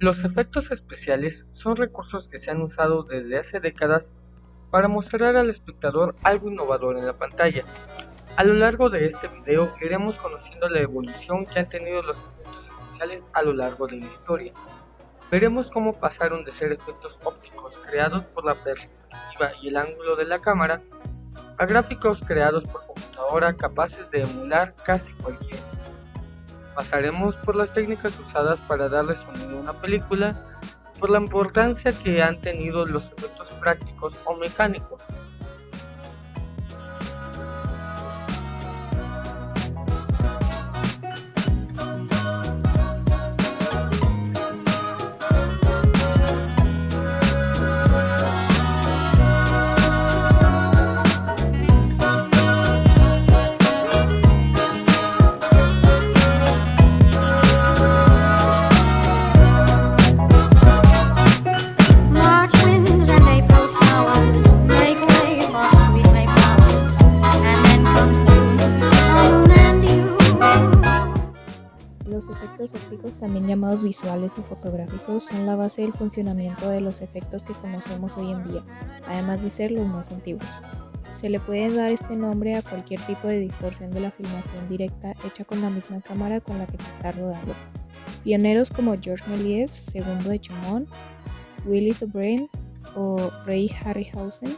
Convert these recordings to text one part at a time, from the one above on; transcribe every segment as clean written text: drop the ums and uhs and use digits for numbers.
Los efectos especiales son recursos que se han usado desde hace décadas para mostrar al espectador algo innovador en la pantalla. A lo largo de este video iremos conociendo la evolución que han tenido los efectos especiales a lo largo de la historia. Veremos cómo pasaron de ser efectos ópticos creados por la perspectiva y el ángulo de la cámara a gráficos creados por computadora capaces de emular casi cualquier. Pasaremos por las técnicas usadas para darle sonido a una película, por la importancia que han tenido los efectos prácticos o mecánicos. March winds and April showers make way for sweet Mayflowers, and then comes June, the moon and you. Los efectos ópticos, también llamados visuales o fotográficos, son la base del funcionamiento de los efectos que conocemos hoy en día, además de ser los más antiguos. Se le puede dar este nombre a cualquier tipo de distorsión de la filmación directa hecha con la misma cámara con la que se está rodando. Pioneros como Georges Méliès, segundo de Chaumont, Willis O'Brien o Ray Harryhausen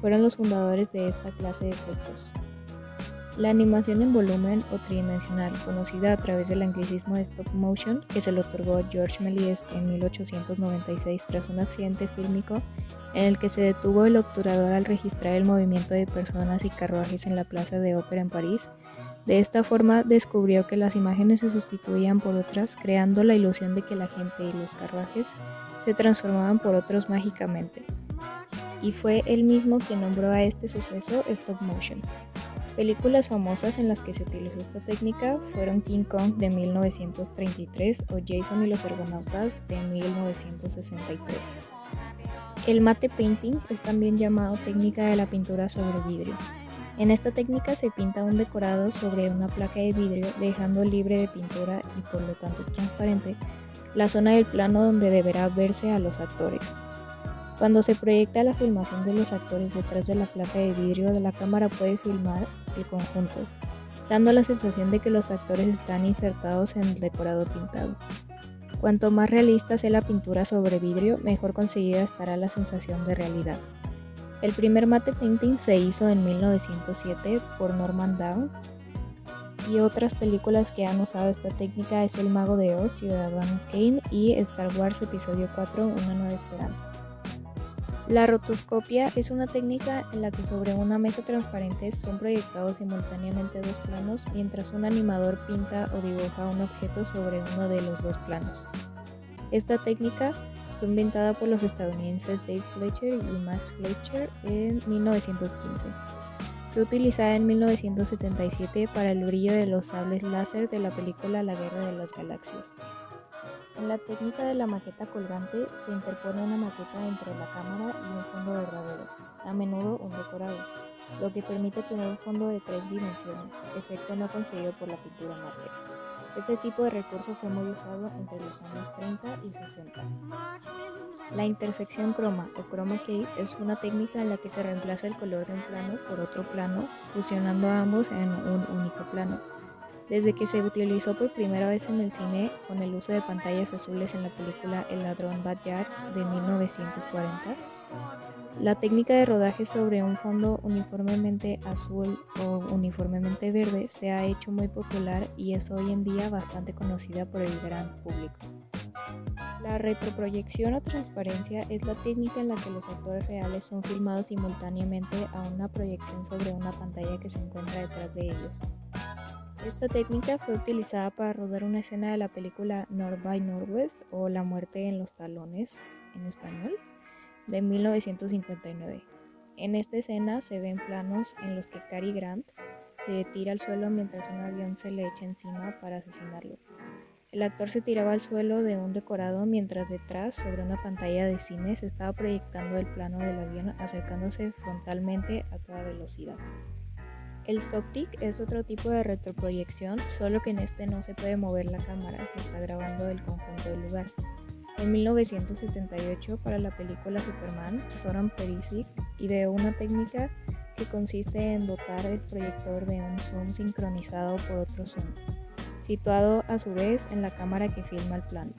fueron los fundadores de esta clase de efectos. La animación en volumen o tridimensional, conocida a través del anglicismo de stop motion, que se le otorgó a Georges Méliès en 1896 tras un accidente fílmico en el que se detuvo el obturador al registrar el movimiento de personas y carruajes en la plaza de ópera en París. De esta forma descubrió que las imágenes se sustituían por otras, creando la ilusión de que la gente y los carruajes se transformaban por otros mágicamente. Y fue él mismo quien nombró a este suceso stop motion. Películas famosas en las que se utilizó esta técnica fueron King Kong de 1933 o Jason y los Argonautas de 1963. El matte painting es también llamado técnica de la pintura sobre vidrio. En esta técnica se pinta un decorado sobre una placa de vidrio dejando libre de pintura y por lo tanto transparente la zona del plano donde deberá verse a los actores. Cuando se proyecta la filmación de los actores detrás de la placa de vidrio, la cámara puede filmar el conjunto, dando la sensación de que los actores están insertados en el decorado pintado. Cuanto más realista sea la pintura sobre vidrio, mejor conseguida estará la sensación de realidad. El primer matte painting se hizo en 1907 por Norman Down, y otras películas que han usado esta técnica es El Mago de Oz, Ciudadano Kane y Star Wars Episodio 4, Una Nueva Esperanza. La rotoscopia es una técnica en la que sobre una mesa transparente son proyectados simultáneamente dos planos mientras un animador pinta o dibuja un objeto sobre uno de los dos planos. Esta técnica fue inventada por los estadounidenses Dave Fletcher y Max Fletcher en 1915. Fue utilizada en 1977 para el brillo de los sables láser de la película La Guerra de las Galaxias. En la técnica de la maqueta colgante se interpone una maqueta entre la cámara y un fondo verdadero, a menudo un decorado, lo que permite tener un fondo de 3 dimensiones, efecto no conseguido por la pintura mate. Este tipo de recurso fue muy usado entre los años 30 y 60. La intersección croma o chroma key es una técnica en la que se reemplaza el color de un plano por otro plano, fusionando ambos en un único plano. Desde que se utilizó por primera vez en el cine con el uso de pantallas azules en la película El ladrón Bad-Yad de 1940, la técnica de rodaje sobre un fondo uniformemente azul o uniformemente verde se ha hecho muy popular y es hoy en día bastante conocida por el gran público. La retroproyección o transparencia es la técnica en la que los actores reales son filmados simultáneamente a una proyección sobre una pantalla que se encuentra detrás de ellos. Esta técnica fue utilizada para rodar una escena de la película North by Northwest o La muerte en los talones en español de 1959. En esta escena se ven planos en los que Cary Grant se tira al suelo mientras un avión se le echa encima para asesinarlo. El actor se tiraba al suelo de un decorado mientras detrás, sobre una pantalla de cine, se estaba proyectando el plano del avión acercándose frontalmente a toda velocidad. El Softic es otro tipo de retroproyección, solo que en este no se puede mover la cámara que está grabando el conjunto del lugar. En 1978, para la película Superman, Zoran Perisic ideó una técnica que consiste en dotar el proyector de un zoom sincronizado por otro zoom, situado a su vez en la cámara que filma el plano.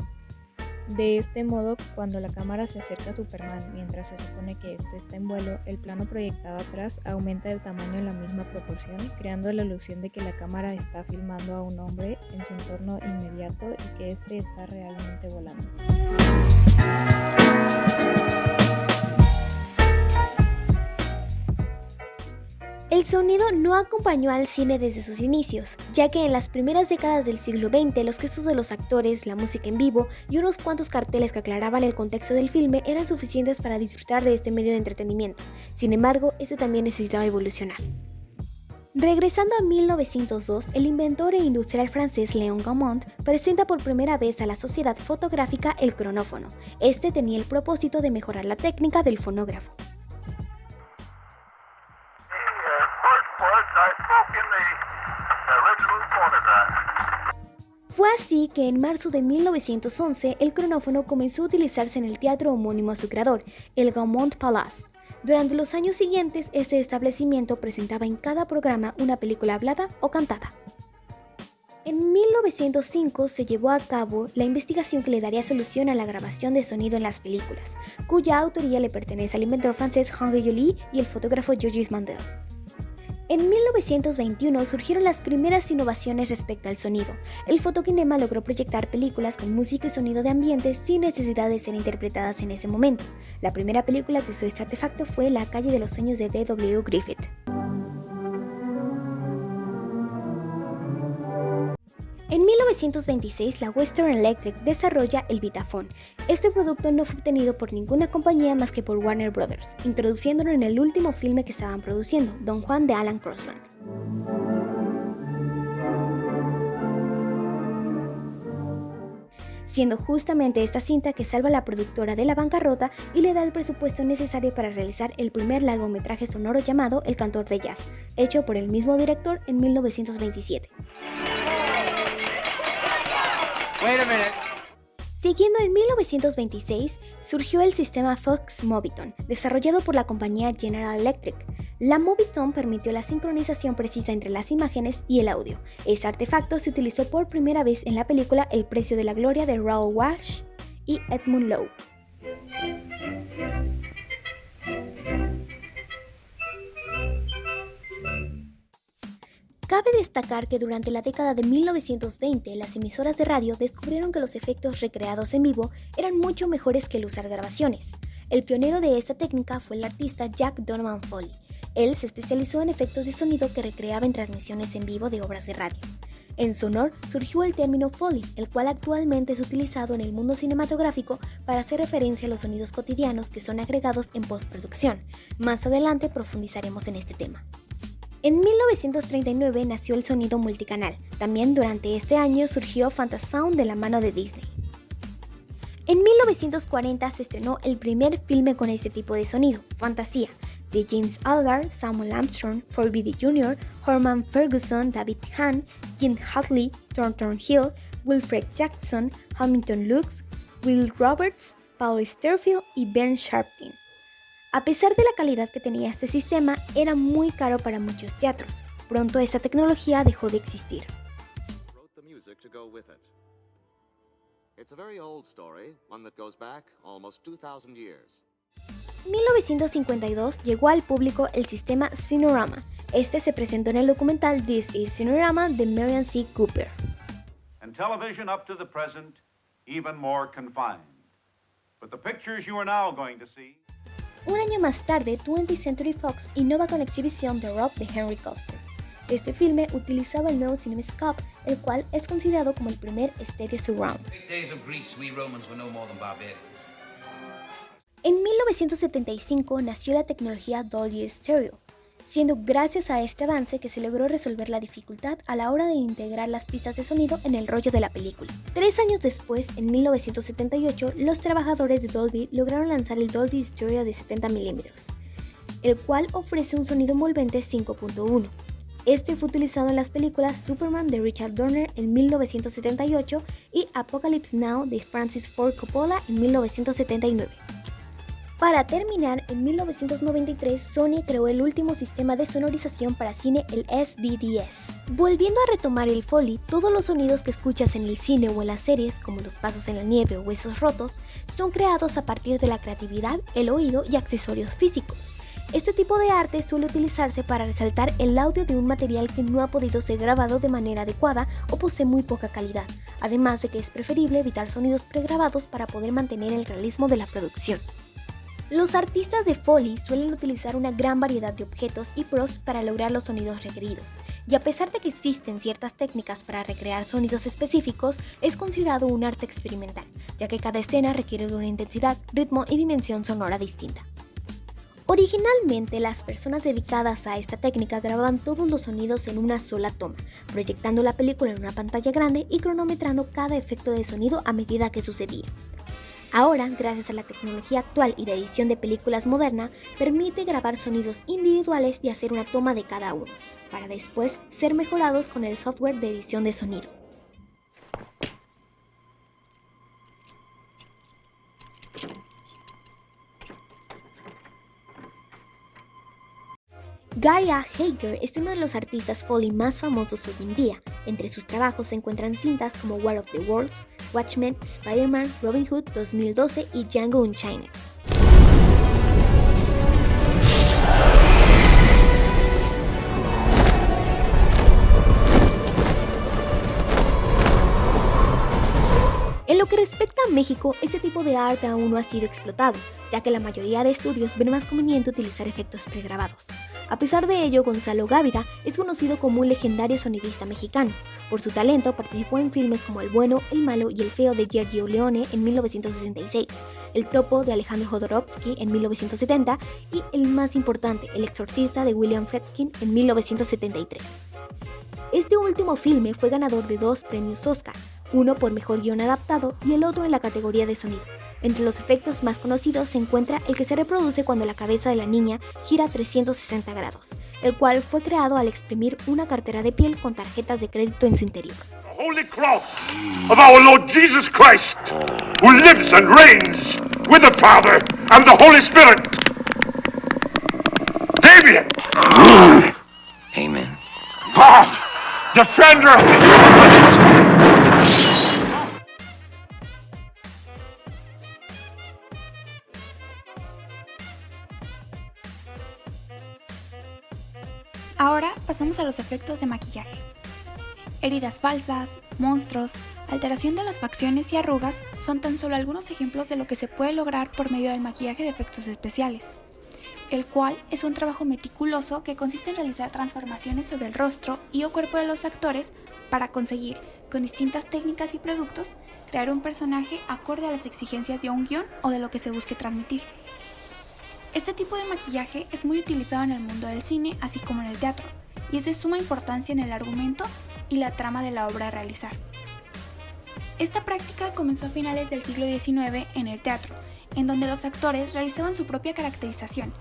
De este modo, cuando la cámara se acerca a Superman mientras se supone que éste está en vuelo, el plano proyectado atrás aumenta de tamaño en la misma proporción, creando la ilusión de que la cámara está filmando a un hombre en su entorno inmediato y que éste está realmente volando. El sonido no acompañó al cine desde sus inicios, ya que en las primeras décadas del siglo XX los gestos de los actores, la música en vivo y unos cuantos carteles que aclaraban el contexto del filme eran suficientes para disfrutar de este medio de entretenimiento. Sin embargo, este también necesitaba evolucionar. Regresando a 1902, el inventor e industrial francés Léon Gaumont presenta por primera vez a la sociedad fotográfica el cronófono. Este tenía el propósito de mejorar la técnica del fonógrafo. Fue así que en marzo de 1911 el cronófono comenzó a utilizarse en el teatro homónimo a su creador, el Gaumont Palace. Durante los años siguientes, este establecimiento presentaba en cada programa una película hablada o cantada. En 1905 se llevó a cabo la investigación que le daría solución a la grabación de sonido en las películas, cuya autoría le pertenece al inventor francés Henri Joly y el fotógrafo Georges Mandel. En 1921 surgieron las primeras innovaciones respecto al sonido. El fotokinema logró proyectar películas con música y sonido de ambiente sin necesidad de ser interpretadas en ese momento. La primera película que usó este artefacto fue La calle de los sueños de D.W. Griffith. En 1926, la Western Electric desarrolla el Vitaphone. Este producto no fue obtenido por ninguna compañía más que por Warner Brothers, introduciéndolo en el último filme que estaban produciendo, Don Juan de Alan Crosland. Siendo justamente esta cinta que salva a la productora de la bancarrota y le da el presupuesto necesario para realizar el primer largometraje sonoro llamado El cantor de jazz, hecho por el mismo director en 1927. Siguiendo en 1926, surgió el sistema Fox Moviton, desarrollado por la compañía General Electric. La Moviton permitió la sincronización precisa entre las imágenes y el audio. Este artefacto se utilizó por primera vez en la película El precio de la gloria de Raoul Walsh y Edmund Lowe. Cabe destacar que durante la década de 1920 las emisoras de radio descubrieron que los efectos recreados en vivo eran mucho mejores que el usar grabaciones. El pionero de esta técnica fue el artista Jack Donovan Foley. Él se especializó en efectos de sonido que recreaba en transmisiones en vivo de obras de radio. En Sonor surgió el término Foley, el cual actualmente es utilizado en el mundo cinematográfico para hacer referencia a los sonidos cotidianos que son agregados en postproducción. Más adelante profundizaremos en este tema. En 1939 nació el sonido multicanal. También durante este año surgió Fantasound de la mano de Disney. En 1940 se estrenó el primer filme con este tipo de sonido, Fantasía, de James Algar, Samuel Armstrong, Ford Beatty Jr., Herman Ferguson, David Hahn, Gene Hadley, Thornton Hill, Wilfred Jackson, Hamilton Lux, Will Roberts, Paul Sterfield y Ben Sharpton. A pesar de la calidad que tenía este sistema, era muy caro para muchos teatros. Pronto esta tecnología dejó de existir. 1952 llegó al público el sistema Cinerama. Este se presentó en el documental This is Cinerama de Merian C. Cooper. And television up to the present, even more confined. But the pictures you are now going to see. Un año más tarde, 20th Century Fox innova con la exhibición The Rob de Henry Koster. Este filme utilizaba el nuevo CinemaScope, el cual es considerado como el primer Stereo Surround. En 1975 nació la tecnología Dolby Stereo, siendo gracias a este avance que se logró resolver la dificultad a la hora de integrar las pistas de sonido en el rollo de la película. 3 años después, en 1978, los trabajadores de Dolby lograron lanzar el Dolby Stereo de 70 mm, el cual ofrece un sonido envolvente 5.1. Este fue utilizado en las películas Superman de Richard Donner en 1978 y Apocalypse Now de Francis Ford Coppola en 1979. Para terminar, en 1993 Sony creó el último sistema de sonorización para cine, el SDDS. Volviendo a retomar el Foley, todos los sonidos que escuchas en el cine o en las series, como los pasos en la nieve o huesos rotos, son creados a partir de la creatividad, el oído y accesorios físicos. Este tipo de arte suele utilizarse para resaltar el audio de un material que no ha podido ser grabado de manera adecuada o posee muy poca calidad, además de que es preferible evitar sonidos pregrabados para poder mantener el realismo de la producción. Los artistas de Foley suelen utilizar una gran variedad de objetos y props para lograr los sonidos requeridos, y a pesar de que existen ciertas técnicas para recrear sonidos específicos, es considerado un arte experimental, ya que cada escena requiere de una intensidad, ritmo y dimensión sonora distinta. Originalmente, las personas dedicadas a esta técnica grababan todos los sonidos en una sola toma, proyectando la película en una pantalla grande y cronometrando cada efecto de sonido a medida que sucedía. Ahora, gracias a la tecnología actual y la edición de películas moderna, permite grabar sonidos individuales y hacer una toma de cada uno, para después ser mejorados con el software de edición de sonido. Gary A. Hager es uno de los artistas Foley más famosos hoy en día. Entre sus trabajos se encuentran cintas como War of the Worlds, Watchmen, Spider-Man, Robin Hood 2012 y Django Unchained. En lo que respecta a México, este tipo de arte aún no ha sido explotado, ya que la mayoría de estudios ven más conveniente utilizar efectos pregrabados. A pesar de ello, Gonzalo Gávira es conocido como un legendario sonidista mexicano. Por su talento participó en filmes como El bueno, el malo y el feo de Sergio Leone en 1966, El topo de Alejandro Jodorowsky en 1970 y el más importante, El exorcista de William Friedkin en 1973. Este último filme fue ganador de 2 premios Oscar, uno por mejor guión adaptado y el otro en la categoría de sonido. Entre los efectos más conocidos se encuentra el que se reproduce cuando la cabeza de la niña gira 360 grados, el cual fue creado al exprimir una cartera de piel con tarjetas de crédito en su interior. The Holy Cross of our Lord Jesus Christ, who lives and reigns with the Father and the Holy Spirit. Damien! Amen. God, defender of the human race! Ahora pasamos a los efectos de maquillaje. Heridas falsas, monstruos, alteración de las facciones y arrugas son tan solo algunos ejemplos de lo que se puede lograr por medio del maquillaje de efectos especiales, el cual es un trabajo meticuloso que consiste en realizar transformaciones sobre el rostro y o cuerpo de los actores para conseguir, con distintas técnicas y productos, crear un personaje acorde a las exigencias de un guión o de lo que se busque transmitir. Este tipo de maquillaje es muy utilizado en el mundo del cine, así como en el teatro, y es de suma importancia en el argumento y la trama de la obra a realizar. Esta práctica comenzó a finales del siglo XIX en el teatro, en donde los actores realizaban su propia caracterización,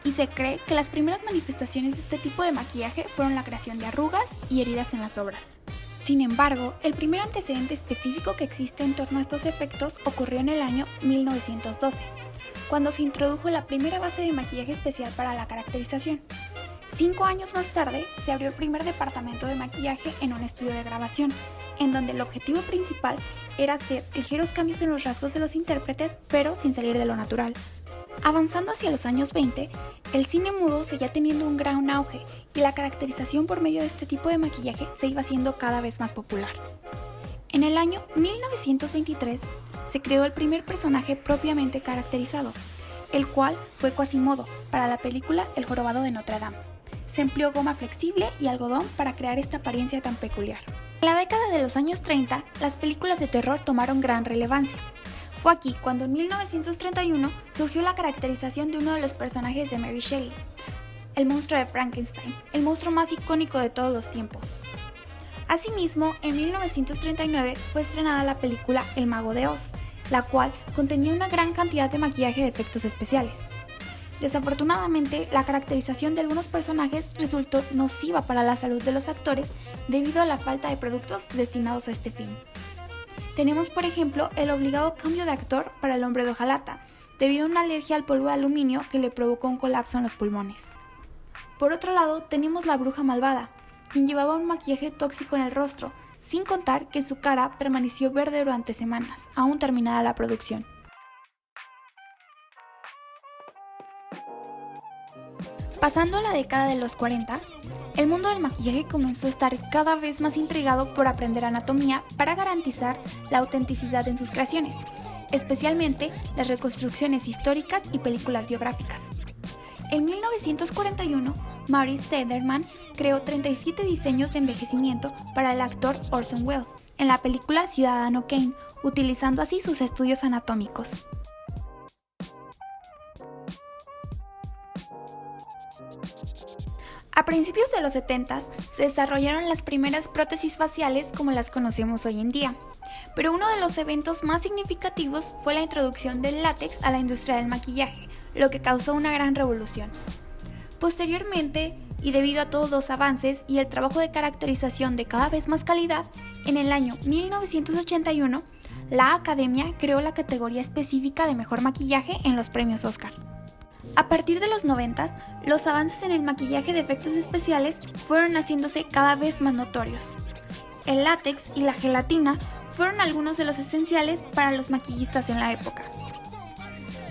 y se cree que las primeras manifestaciones de este tipo de maquillaje fueron la creación de arrugas y heridas en las obras. Sin embargo, el primer antecedente específico que existe en torno a estos efectos ocurrió en el año 1912, cuando se introdujo la primera base de maquillaje especial para la caracterización. 5 años más tarde, se abrió el primer departamento de maquillaje en un estudio de grabación, en donde el objetivo principal era hacer ligeros cambios en los rasgos de los intérpretes, pero sin salir de lo natural. Avanzando hacia los años 20, el cine mudo seguía teniendo un gran auge y la caracterización por medio de este tipo de maquillaje se iba haciendo cada vez más popular. En el año 1923, se creó el primer personaje propiamente caracterizado, el cual fue Quasimodo para la película El jorobado de Notre Dame. Se empleó goma flexible y algodón para crear esta apariencia tan peculiar. En la década de los años 30, las películas de terror tomaron gran relevancia. Fue aquí cuando en 1931 surgió la caracterización de uno de los personajes de Mary Shelley, el monstruo de Frankenstein, el monstruo más icónico de todos los tiempos. Asimismo, en 1939 fue estrenada la película El Mago de Oz, la cual contenía una gran cantidad de maquillaje de efectos especiales. Desafortunadamente, la caracterización de algunos personajes resultó nociva para la salud de los actores debido a la falta de productos destinados a este fin. Tenemos, por ejemplo, el obligado cambio de actor para el hombre de hojalata, debido a una alergia al polvo de aluminio que le provocó un colapso en los pulmones. Por otro lado, tenemos la bruja malvada, quien llevaba un maquillaje tóxico en el rostro, sin contar que su cara permaneció verde durante semanas, aún terminada la producción. Pasando a la década de los 40, el mundo del maquillaje comenzó a estar cada vez más intrigado por aprender anatomía para garantizar la autenticidad en sus creaciones, especialmente las reconstrucciones históricas y películas biográficas. En 1941, Maurice Sederman creó 37 diseños de envejecimiento para el actor Orson Welles en la película Ciudadano Kane, utilizando así sus estudios anatómicos. A principios de los 70s se desarrollaron las primeras prótesis faciales como las conocemos hoy en día, pero uno de los eventos más significativos fue la introducción del látex a la industria del maquillaje, lo que causó una gran revolución. Posteriormente, y debido a todos los avances y el trabajo de caracterización de cada vez más calidad, en el año 1981, la Academia creó la categoría específica de mejor maquillaje en los premios Oscar. A partir de los 90s, los avances en el maquillaje de efectos especiales fueron haciéndose cada vez más notorios. El látex y la gelatina fueron algunos de los esenciales para los maquillistas en la época.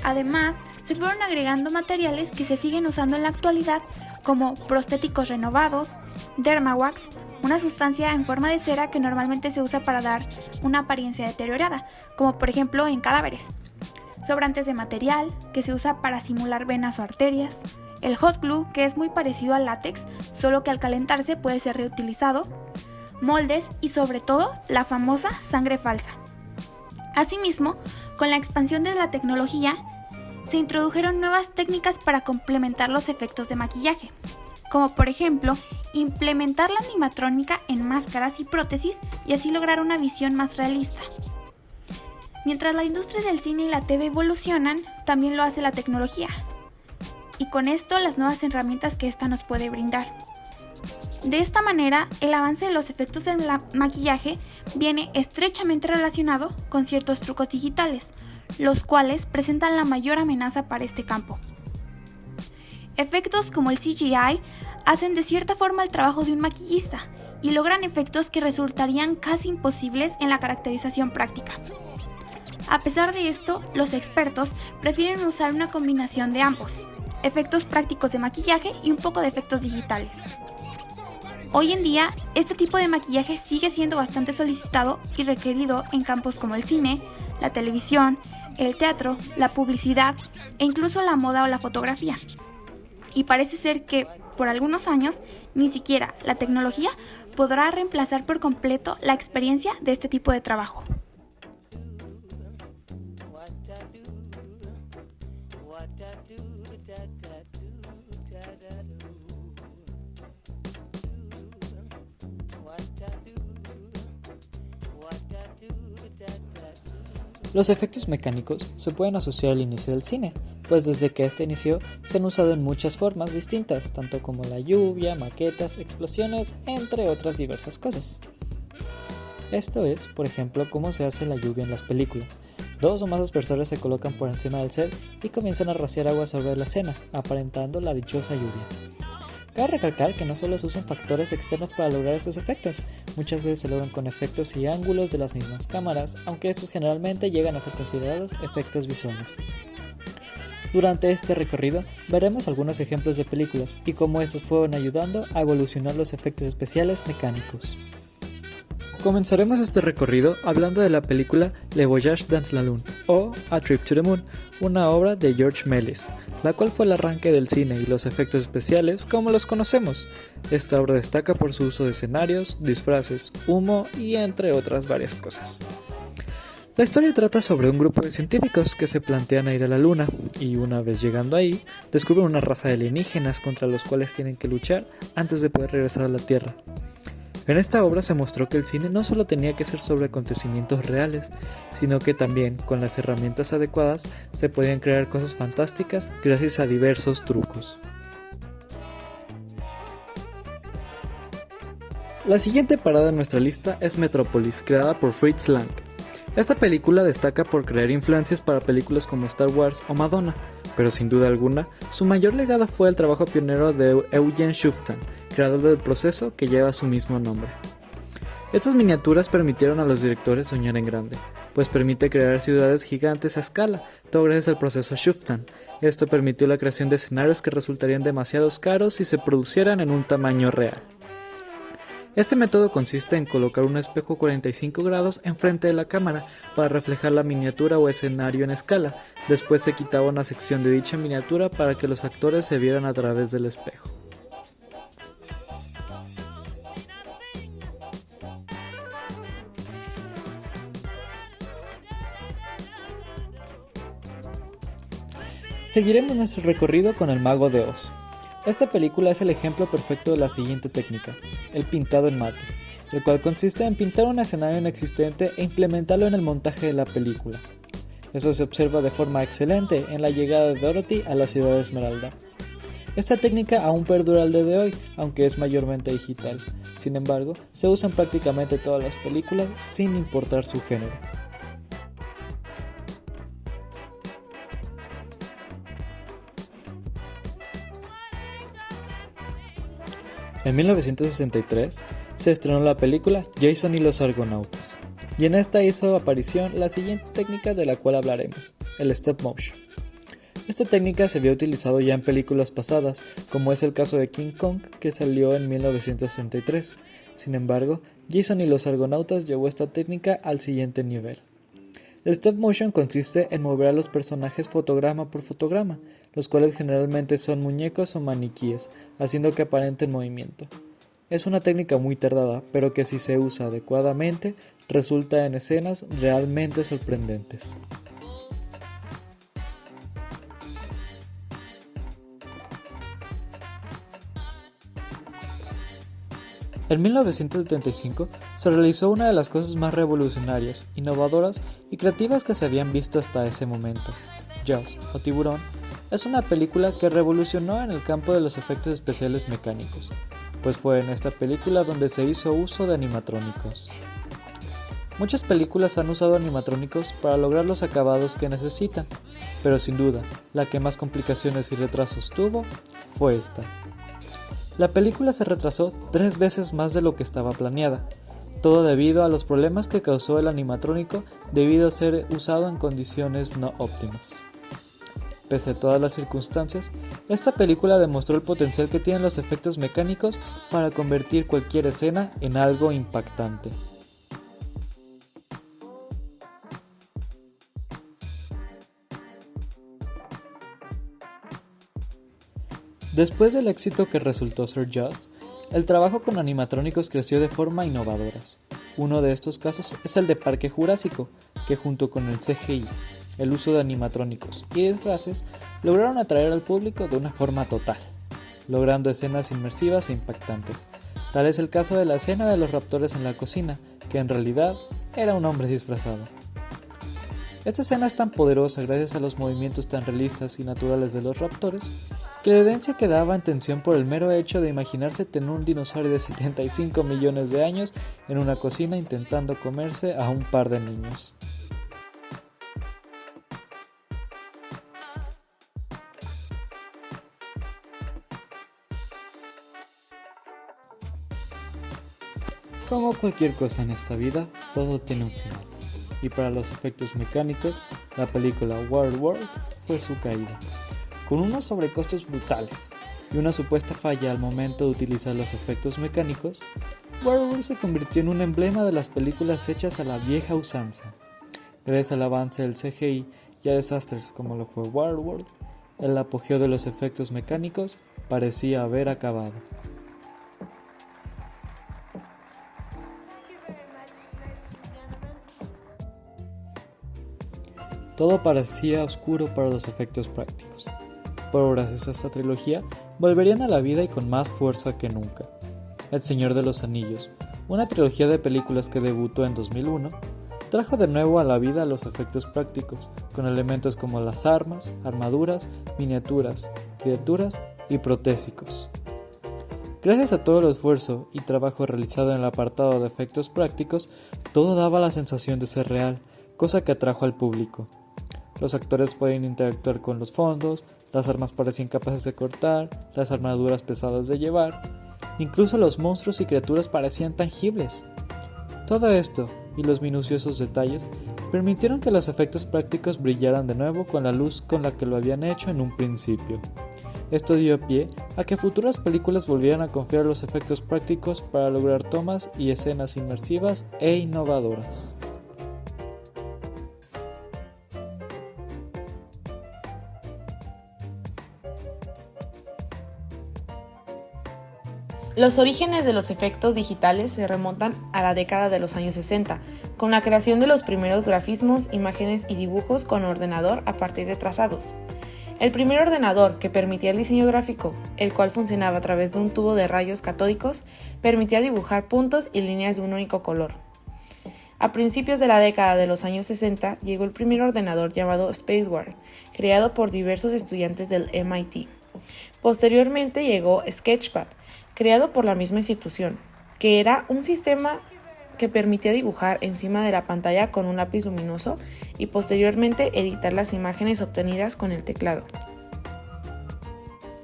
Además, se fueron agregando materiales que se siguen usando en la actualidad, como prostéticos renovados, Dermawax, una sustancia en forma de cera que normalmente se usa para dar una apariencia deteriorada, como por ejemplo en cadáveres, sobrantes de material, que se usa para simular venas o arterias, el hot glue, que es muy parecido al látex, solo que al calentarse puede ser reutilizado, moldes y sobre todo la famosa sangre falsa. Asimismo, con la expansión de la tecnología, se introdujeron nuevas técnicas para complementar los efectos de maquillaje, como por ejemplo, implementar la animatrónica en máscaras y prótesis y así lograr una visión más realista. Mientras la industria del cine y la TV evolucionan, también lo hace la tecnología, y con esto las nuevas herramientas que ésta nos puede brindar. De esta manera, el avance de los efectos del maquillaje viene estrechamente relacionado con ciertos trucos digitales, los cuales presentan la mayor amenaza para este campo. Efectos como el CGI hacen de cierta forma el trabajo de un maquillista y logran efectos que resultarían casi imposibles en la caracterización práctica. A pesar de esto, los expertos prefieren usar una combinación de ambos, efectos prácticos de maquillaje y un poco de efectos digitales. Hoy en día, este tipo de maquillaje sigue siendo bastante solicitado y requerido en campos como el cine, la televisión, el teatro, la publicidad e incluso la moda o la fotografía. Y parece ser que, por algunos años, ni siquiera la tecnología podrá reemplazar por completo la experiencia de este tipo de trabajo. Los efectos mecánicos se pueden asociar al inicio del cine, pues desde que este inició se han usado en muchas formas distintas, tanto como la lluvia, maquetas, explosiones, entre otras diversas cosas. Esto es, por ejemplo, cómo se hace la lluvia en las películas. Dos o más aspersores se colocan por encima del set y comienzan a rociar agua sobre la escena, aparentando la dichosa lluvia. Cabe recalcar que no solo se usan factores externos para lograr estos efectos, muchas veces se logran con efectos y ángulos de las mismas cámaras, aunque estos generalmente llegan a ser considerados efectos visuales. Durante este recorrido veremos algunos ejemplos de películas y cómo estos fueron ayudando a evolucionar los efectos especiales mecánicos. Comenzaremos este recorrido hablando de la película Le Voyage dans la Lune o A Trip to the Moon, una obra de George Méliès, la cual fue el arranque del cine y los efectos especiales como los conocemos. Esta obra destaca por su uso de escenarios, disfraces, humo y entre otras varias cosas. La historia trata sobre un grupo de científicos que se plantean a ir a la luna y una vez llegando ahí, descubren una raza de alienígenas contra los cuales tienen que luchar antes de poder regresar a la Tierra. En esta obra se mostró que el cine no solo tenía que ser sobre acontecimientos reales, sino que también, con las herramientas adecuadas, se podían crear cosas fantásticas gracias a diversos trucos. La siguiente parada en nuestra lista es Metrópolis, creada por Fritz Lang. Esta película destaca por crear influencias para películas como Star Wars o Madonna, pero sin duda alguna, su mayor legado fue el trabajo pionero de Eugen Schuftan, creador del proceso que lleva su mismo nombre. Estas miniaturas permitieron a los directores soñar en grande, pues permite crear ciudades gigantes a escala, todo gracias al proceso Schuftan. Esto permitió la creación de escenarios que resultarían demasiado caros si se producieran en un tamaño real. Este método consiste en colocar un espejo 45 grados enfrente de la cámara para reflejar la miniatura o escenario en escala. Después se quitaba una sección de dicha miniatura para que los actores se vieran a través del espejo. Seguiremos nuestro recorrido con El Mago de Oz. Esta película es el ejemplo perfecto de la siguiente técnica, el pintado en mate, el cual consiste en pintar un escenario inexistente e implementarlo en el montaje de la película. Eso se observa de forma excelente en la llegada de Dorothy a la ciudad de Esmeralda. Esta técnica aún perdura al día de hoy, aunque es mayormente digital. Sin embargo, se usa en prácticamente todas las películas sin importar su género. En 1963 se estrenó la película Jason y los Argonautas, y en esta hizo aparición la siguiente técnica de la cual hablaremos, el stop motion. Esta técnica se había utilizado ya en películas pasadas, como es el caso de King Kong, que salió en 1933. Sin embargo, Jason y los Argonautas llevó esta técnica al siguiente nivel. El stop motion consiste en mover a los personajes fotograma por fotograma, los cuales generalmente son muñecos o maniquíes, haciendo que aparenten movimiento. Es una técnica muy tardada, pero que si se usa adecuadamente, resulta en escenas realmente sorprendentes. En 1975 se realizó una de las cosas más revolucionarias, innovadoras y creativas que se habían visto hasta ese momento. Jaws, o Tiburón, es una película que revolucionó en el campo de los efectos especiales mecánicos, pues fue en esta película donde se hizo uso de animatrónicos. Muchas películas han usado animatrónicos para lograr los acabados que necesitan, pero sin duda, la que más complicaciones y retrasos tuvo fue esta. La película se retrasó 3 veces más de lo que estaba planeada, todo debido a los problemas que causó el animatrónico debido a ser usado en condiciones no óptimas. Pese a todas las circunstancias, esta película demostró el potencial que tienen los efectos mecánicos para convertir cualquier escena en algo impactante. Después del éxito que resultó ser Jaws, el trabajo con animatrónicos creció de forma innovadora. Uno de estos casos es el de Parque Jurásico, que junto con el CGI, el uso de animatrónicos y disfraces, lograron atraer al público de una forma total, logrando escenas inmersivas e impactantes. Tal es el caso de la escena de los raptores en la cocina, que en realidad era un hombre disfrazado. Esta escena es tan poderosa gracias a los movimientos tan realistas y naturales de los raptores, que la evidencia quedaba en tensión por el mero hecho de imaginarse tener un dinosaurio de 75 millones de años en una cocina intentando comerse a un par de niños. Como cualquier cosa en esta vida, todo tiene un final. Y para los efectos mecánicos, la película Waterworld fue su caída. Con unos sobrecostos brutales y una supuesta falla al momento de utilizar los efectos mecánicos, Waterworld se convirtió en un emblema de las películas hechas a la vieja usanza. Gracias al avance del CGI y a desastres como lo fue Waterworld, el apogeo de los efectos mecánicos parecía haber acabado. Todo parecía oscuro para los efectos prácticos, pero gracias a esta trilogía volverían a la vida y con más fuerza que nunca. El Señor de los Anillos, una trilogía de películas que debutó en 2001, trajo de nuevo a la vida los efectos prácticos, con elementos como las armas, armaduras, miniaturas, criaturas y protésicos. Gracias a todo el esfuerzo y trabajo realizado en el apartado de efectos prácticos, todo daba la sensación de ser real, cosa que atrajo al público. Los actores podían interactuar con los fondos, las armas parecían capaces de cortar, las armaduras pesadas de llevar, incluso los monstruos y criaturas parecían tangibles. Todo esto y los minuciosos detalles permitieron que los efectos prácticos brillaran de nuevo con la luz con la que lo habían hecho en un principio. Esto dio pie a que futuras películas volvieran a confiar los efectos prácticos para lograr tomas y escenas inmersivas e innovadoras. Los orígenes de los efectos digitales se remontan a la década de los años 60, con la creación de los primeros grafismos, imágenes y dibujos con ordenador a partir de trazados. El primer ordenador que permitía el diseño gráfico, el cual funcionaba a través de un tubo de rayos catódicos, permitía dibujar puntos y líneas de un único color. A principios de la década de los años 60 llegó el primer ordenador llamado Spacewar, creado por diversos estudiantes del MIT. Posteriormente llegó Sketchpad, creado por la misma institución, que era un sistema que permitía dibujar encima de la pantalla con un lápiz luminoso y posteriormente editar las imágenes obtenidas con el teclado.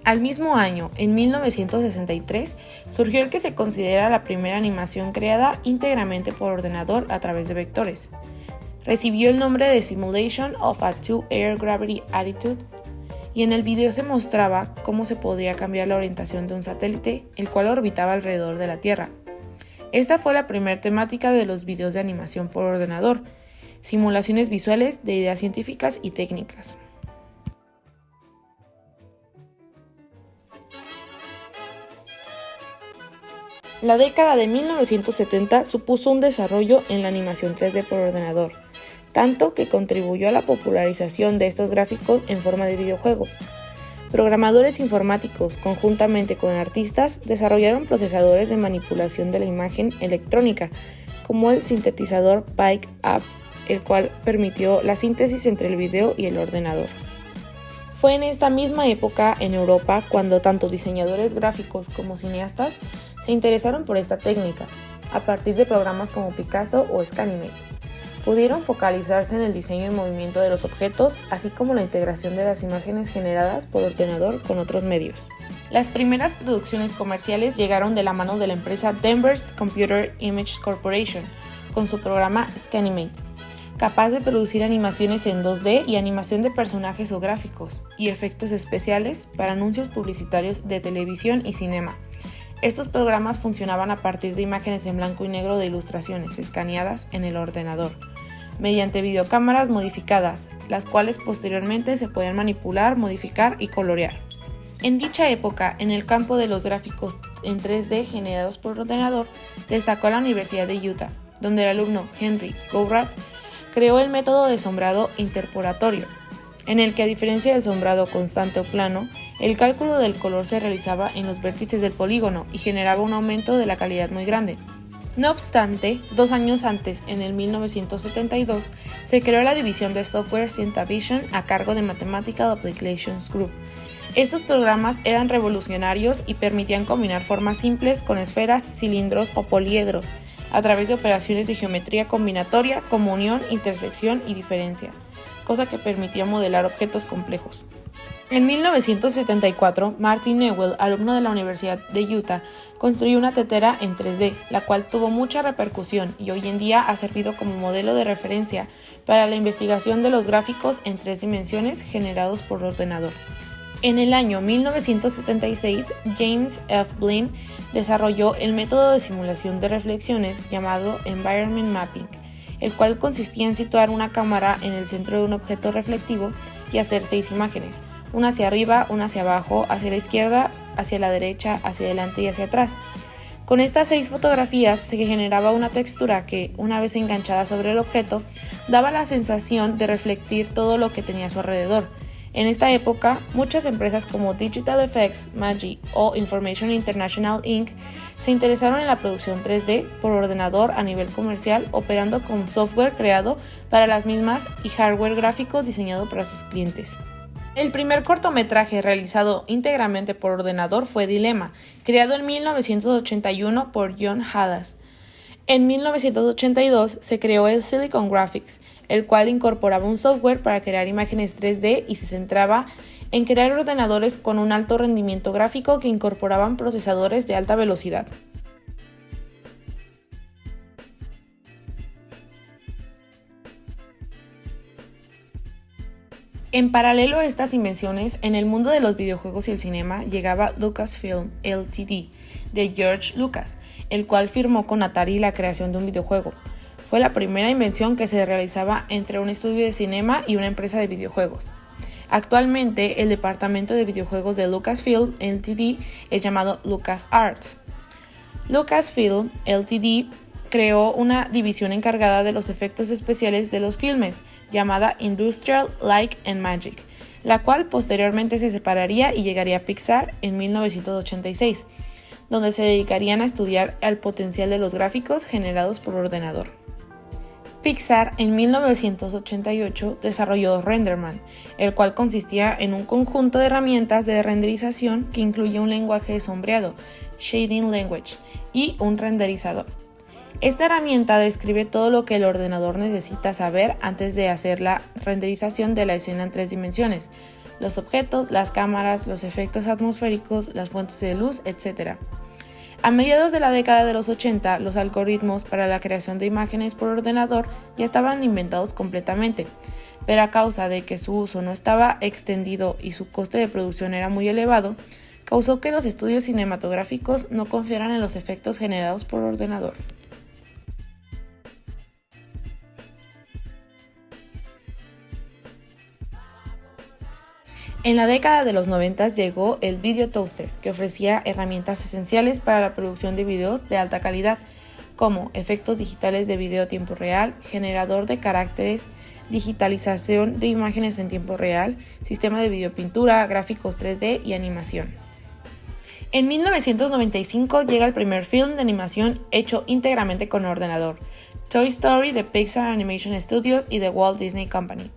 Al mismo año, en 1963, surgió el que se considera la primera animación creada íntegramente por ordenador a través de vectores. Recibió el nombre de Simulation of a Two-Air Gravity Attitude, y en el video se mostraba cómo se podría cambiar la orientación de un satélite, el cual orbitaba alrededor de la Tierra. Esta fue la primera temática de los videos de animación por ordenador, simulaciones visuales de ideas científicas y técnicas. La década de 1970 supuso un desarrollo en la animación 3D por ordenador, tanto que contribuyó a la popularización de estos gráficos en forma de videojuegos. Programadores informáticos, conjuntamente con artistas, desarrollaron procesadores de manipulación de la imagen electrónica, como el sintetizador Pike-Up, el cual permitió la síntesis entre el video y el ordenador. Fue en esta misma época en Europa cuando tanto diseñadores gráficos como cineastas se interesaron por esta técnica, a partir de programas como Picasso o Scanimate. Pudieron focalizarse en el diseño y movimiento de los objetos, así como la integración de las imágenes generadas por ordenador con otros medios. Las primeras producciones comerciales llegaron de la mano de la empresa Denver's Computer Image Corporation, con su programa Scanimate, capaz de producir animaciones en 2D y animación de personajes o gráficos, y efectos especiales para anuncios publicitarios de televisión y cinema. Estos programas funcionaban a partir de imágenes en blanco y negro de ilustraciones escaneadas en el ordenador, mediante videocámaras modificadas, las cuales posteriormente se podían manipular, modificar y colorear. En dicha época, en el campo de los gráficos en 3D generados por ordenador, destacó la Universidad de Utah, donde el alumno Henry Goldratt creó el método de sombrado interpolatorio, en el que, a diferencia del sombrado constante o plano, el cálculo del color se realizaba en los vértices del polígono y generaba un aumento de la calidad muy grande. No obstante, 2 años antes, en el 1972, se creó la división de software Centavision a cargo de Mathematical Applications Group. Estos programas eran revolucionarios y permitían combinar formas simples con esferas, cilindros o poliedros, a través de operaciones de geometría combinatoria como unión, intersección y diferencia, cosa que permitía modelar objetos complejos. En 1974, Martin Newell, alumno de la Universidad de Utah, construyó una tetera en 3D, la cual tuvo mucha repercusión y hoy en día ha servido como modelo de referencia para la investigación de los gráficos en 3 dimensiones generados por ordenador. En el año 1976, James F. Blinn desarrolló el método de simulación de reflexiones llamado Environment Mapping, el cual consistía en situar una cámara en el centro de un objeto reflectivo y hacer 6 imágenes, una hacia arriba, una hacia abajo, hacia la izquierda, hacia la derecha, hacia adelante y hacia atrás. Con estas 6 fotografías se generaba una textura que, una vez enganchada sobre el objeto, daba la sensación de reflectir todo lo que tenía a su alrededor. En esta época, muchas empresas como Digital Effects, Magi o Information International Inc. se interesaron en la producción 3D por ordenador a nivel comercial, operando con software creado para las mismas y hardware gráfico diseñado para sus clientes. El primer cortometraje realizado íntegramente por ordenador fue Dilemma, creado en 1981 por John Hadas. En 1982 se creó el Silicon Graphics, el cual incorporaba un software para crear imágenes 3D y se centraba en crear ordenadores con un alto rendimiento gráfico que incorporaban procesadores de alta velocidad. En paralelo a estas invenciones, en el mundo de los videojuegos y el cinema llegaba Lucasfilm Ltd. de George Lucas, el cual firmó con Atari la creación de un videojuego. Fue la primera invención que se realizaba entre un estudio de cinema y una empresa de videojuegos. Actualmente, el departamento de videojuegos de Lucasfilm Ltd. es llamado LucasArts. Lucasfilm Ltd. creó una división encargada de los efectos especiales de los filmes, llamada Industrial Light and Magic, la cual posteriormente se separaría y llegaría a Pixar en 1986, donde se dedicarían a estudiar el potencial de los gráficos generados por ordenador. Pixar en 1988 desarrolló RenderMan, el cual consistía en un conjunto de herramientas de renderización que incluye un lenguaje de sombreado, Shading Language, y un renderizador. Esta herramienta describe todo lo que el ordenador necesita saber antes de hacer la renderización de la escena en 3 dimensiones, los objetos, las cámaras, los efectos atmosféricos, las fuentes de luz, etc. A mediados de la década de los 80, los algoritmos para la creación de imágenes por ordenador ya estaban inventados completamente, pero a causa de que su uso no estaba extendido y su coste de producción era muy elevado, causó que los estudios cinematográficos no confiaran en los efectos generados por ordenador. En la década de los 90 llegó el Video Toaster, que ofrecía herramientas esenciales para la producción de videos de alta calidad, como efectos digitales de video a tiempo real, generador de caracteres, digitalización de imágenes en tiempo real, sistema de videopintura, gráficos 3D y animación. En 1995 llega el primer film de animación hecho íntegramente con ordenador, Toy Story de Pixar Animation Studios y The Walt Disney Company.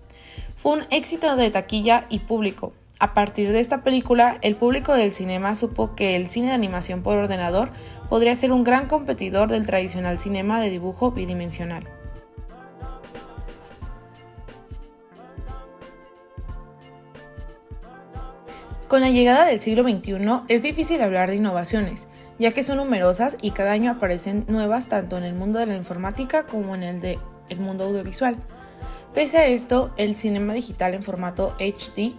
Fue un éxito de taquilla y público. A partir de esta película, el público del cinema supo que el cine de animación por ordenador podría ser un gran competidor del tradicional cinema de dibujo bidimensional. Con la llegada del siglo XXI es difícil hablar de innovaciones, ya que son numerosas y cada año aparecen nuevas tanto en el mundo de la informática como en el mundo audiovisual. Pese a esto, el cinema digital en formato HD,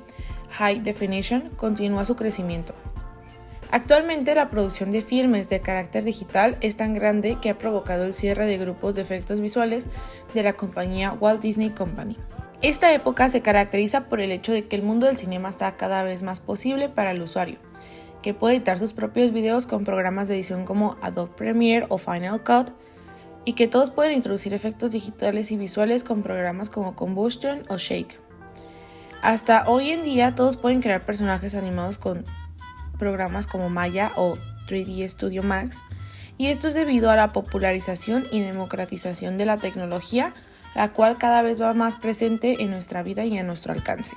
High Definition, continúa su crecimiento. Actualmente la producción de filmes de carácter digital es tan grande que ha provocado el cierre de grupos de efectos visuales de la compañía Walt Disney Company. Esta época se caracteriza por el hecho de que el mundo del cinema está cada vez más posible para el usuario, que puede editar sus propios videos con programas de edición como Adobe Premiere o Final Cut, y que todos pueden introducir efectos digitales y visuales con programas como Combustion o Shake. Hasta hoy en día todos pueden crear personajes animados con programas como Maya o 3D Studio Max, y esto es debido a la popularización y democratización de la tecnología, la cual cada vez va más presente en nuestra vida y a nuestro alcance.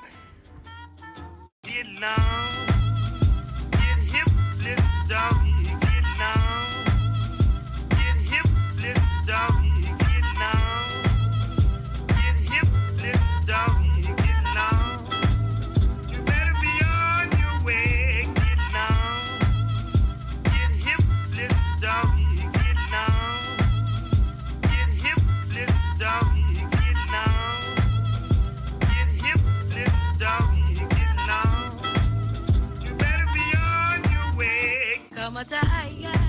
Come on,